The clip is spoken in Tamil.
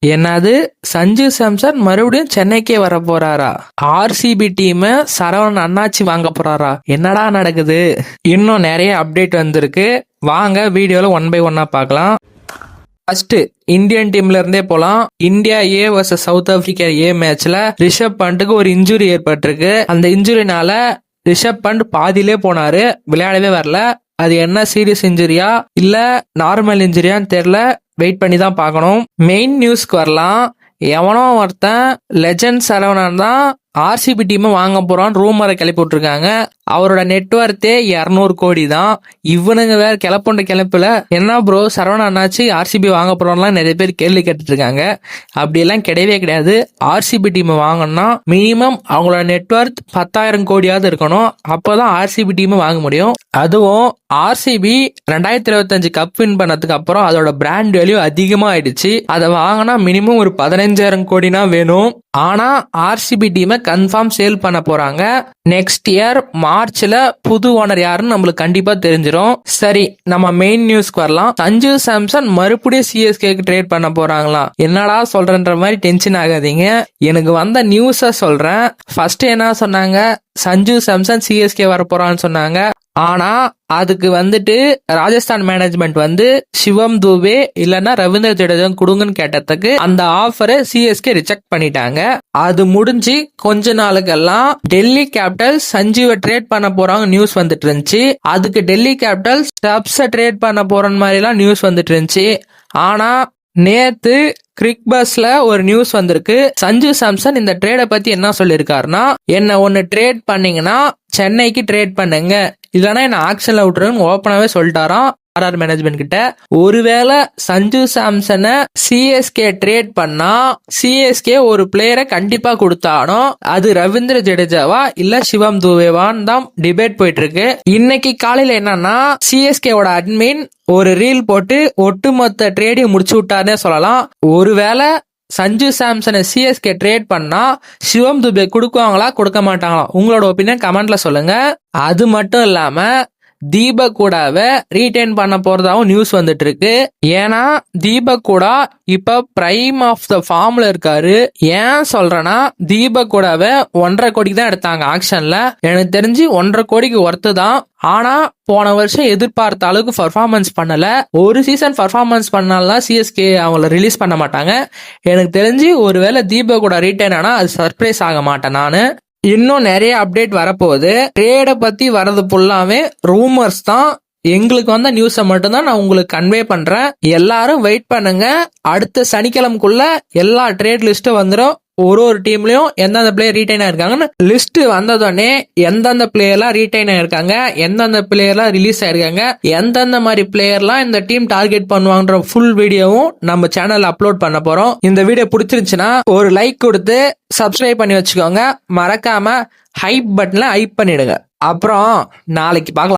என்னது, சஞ்சு சாம்சன் மறுபடியும் சென்னைக்கே வர போறாரா? ஆர்சிபி டீம் சரவணன் அண்ணாச்சி வாங்க போறாரா? என்னடா நடக்குது? இன்னும் நிறைய அப்டேட் வந்திருக்கு, வாங்க வீடியோல 1 by 1 பார்க்கலாம். ஃபர்ஸ்ட் இந்தியன் டீம்ல இருந்தே போலாம். India A versus South Africa A மேட்ச்ல ரிஷப் பண்ட்டுக்கு ஒரு இன்ஜுரி ஏற்பட்டிருக்கு. அந்த இன்ஜுரினால ரிஷப் பண்ட் பாதியிலே போனாரு, விளையாடவே வரல. அது என்ன சீரியஸ் இன்ஜுரியா இல்ல நார்மல் இன்ஜுரியான்னு தெரியல, வெயிட் பண்ணி தான் பார்க்கணும். மெயின் நியூஸ்க்கு வரலாம். எவனோ ஒருத்தன் லெஜண்ட் சரவணன் தான் ஆர்சிபி டீம் வாங்க போறான்னு ரூமரை கிளப்பி விட்டுருக்காங்க. அவரோட நெட்வொர்த்தே 200 கோடி தான். இவனுங்க வேற கிளப்புண்ட கிளப்புல என்ன ப்ரோ சரவணன் அண்ணாச்சி ஆர்சிபி வாங்க போறோம்லாம் நிறைய பேர் கேள்வி கேட்டுட்டு இருக்காங்க. அப்படியெல்லாம் கிடையவே கிடையாது. ஆர்சிபி டீம் வாங்கணும்னா மினிமம் அவங்களோட நெட்வொர்த் 10,000 கோடியாவது இருக்கணும். அப்போதான் ஆர்சிபி டீம் வாங்க முடியும். அதுவும் ஆர்சிபி 2025 கப் வின் பண்ணதுக்கு அப்புறம் அதோட பிராண்ட் வேல்யூ அதிகமா ஆயிடுச்சு. அதை வாங்கினா மினிமம் ஒரு 15,000 கோடினா வேணும். ஆனா ஆர்சிபி டீமை கன்ஃபார்ம் சேல் பண்ண போறாங்க. நெக்ஸ்ட் இயர் மார்ச்ல புது ஓனர் யாருன்னு நம்மளுக்கு கண்டிப்பா தெரிஞ்சிடும். சரி, நம்ம மெயின் நியூஸ்க்கு வரலாம். சஞ்சு சாம்சன் மறுபடியும் சிஎஸ்கேக்கு ட்ரேட் பண்ண போறாங்களா? என்னடா சொல்றன்ற மாதிரி டென்ஷன் ஆகாதீங்க. எனக்கு வந்த நியூஸ சொல்றேன். ஃபர்ஸ்ட் என்ன சொன்னாங்க, சஞ்சு சாம்சன் சிஎஸ்கே வர போறான்னு சொன்னாங்க. ஆனா அதுக்கு வந்துட்டு ராஜஸ்தான் மேனேஜ்மெண்ட் சிவம் தூபே இல்லன்னா ரவீந்திர ஜடேஜா கொடுங்கன்னு கேட்டதுக்கு அந்த ஆஃபரை சிஎஸ்கே ரிஜெக்ட் பண்ணிட்டாங்க. அது முடிஞ்சு கொஞ்ச நாளுக்கெல்லாம் டெல்லி கேபிட்டல்ஸ் சஞ்சுவை ட்ரேட் பண்ண போறாங்க நியூஸ் வந்துட்டு இருந்துச்சு. அதுக்கு டெல்லி கேபிட்டல்ஸ் ஸ்டப்ஸை ட்ரேட் பண்ண போறன்னு மாதிரி எல்லாம் நியூஸ் வந்துட்டு இருந்துச்சு. ஆனா நேத்து கிரிக் பஸ்ல ஒரு நியூஸ் வந்திருக்கு. சஞ்சு சாம்சன் இந்த ட்ரேட பத்தி என்ன சொல்லிருக்காருன்னா, என்ன ஒன்னு ட்ரேட் பண்ணீங்கன்னா சென்னைக்கு ட்ரேட் பண்ணுங்க, இல்லைன்னா என்ன ஆக்ஷன்ல விட்டுருன்னு ஓப்பனாவே சொல்லிட்டாராம் ஆர்ஆர் மேனேஜ்மெண்ட் கிட்ட. ஒருவேளை சஞ்சு சாம்சனை சிஎஸ்கே ட்ரேட் பண்ணா சிஎஸ்கே ஒரு பிளேயரை கண்டிப்பா கொடுத்தானோ அது ரவீந்திர ஜடேஜாவா இல்ல சிவம் தூவேவான்னு தான் டிபேட் போயிட்டு இருக்கு. இன்னைக்கு காலையில என்னன்னா சிஎஸ்கேவோட அட்மின் ஒரு ரீல் போட்டு ஒட்டுமொத்த ட்ரேடையும் முடிச்சு விட்டாருன்னே சொல்லலாம். ஒருவேளை சஞ்சு சாம்சனை சிஎஸ்கே ட்ரேட் பண்ணா சிவம் துபே கொடுக்குவாங்களா கொடுக்க மாட்டாங்களா? உங்களோட ஒப்பீனியன் கமெண்ட்ல சொல்லுங்க. அது மட்டும் இல்லாம தீபக் கூடாவை ரீடைன் பண்ண போறதாவும் நியூஸ் வந்துட்டு இருக்கு. ஏன்னா தீபக் கூடா இப்ப பிரைம் ஆஃப் த ஃபார்ம்ல இருக்காரு. ஏன் சொல்றேன்னா தீபக் கூடாவை 1.5 கோடிக்கு தான் எடுத்தாங்க ஆக்ஷன்ல. எனக்கு தெரிஞ்சு 1.5 கோடிக்கு ஒர்த்து தான். ஆனா போன வருஷம் எதிர்பார்த்த அளவுக்கு பர்ஃபார்மன்ஸ் பண்ணல. ஒரு சீசன் பர்ஃபார்மன்ஸ் பண்ணாலாம் சிஎஸ்கே அவங்கள ரிலீஸ் பண்ண மாட்டாங்க. எனக்கு தெரிஞ்சு ஒருவேளை தீபக் கூட ரீடைன் ஆனா அது சர்ப்ரைஸ் ஆக மாட்டேன் நானு. இன்னும் நிறைய அப்டேட் வரப்போகுது. ட்ரேட பத்தி வரது ஃபுல்லாவே ரூமர்ஸ் தான். எங்களுக்கு வந்த நியூஸை மட்டும்தான் நான் உங்களுக்கு கன்வே பண்றேன். எல்லாரும் வெயிட் பண்ணுங்க. அடுத்த சனிக்கிழமைக்குள்ள எல்லா ட்ரேட் லிஸ்ட்டும் வந்துடும். ஒரு டீம்லயும் எந்தெந்த பிளேயர் ரீடைன் ஆயிருக்காங்கன்னு லிஸ்ட் வந்ததோடனே எந்தெந்த பிளேயர்லாம் ரீடைன் ஆயிருக்காங்க, எந்தெந்த பிளேயர்லாம் ரிலீஸ் ஆயிருக்காங்க, எந்தெந்த மாதிரி பிளேயர்லாம் இந்த டீம் டார்கெட் பண்ணுவாங்கன்ற ஃபுல் வீடியோவும் நம்ம சேனல்ல அப்லோட் பண்ண போறோம். இந்த வீடியோ பிடிச்சிருந்துச்சுன்னா ஒரு லைக் கொடுத்து சப்ஸ்கிரைப் பண்ணி வச்சுக்கோங்க. மறக்காம ஹைப் பட்டன்ல ஹைப் பண்ணிடுங்க. அப்புறம் நாளைக்கு பார்க்கலாம்.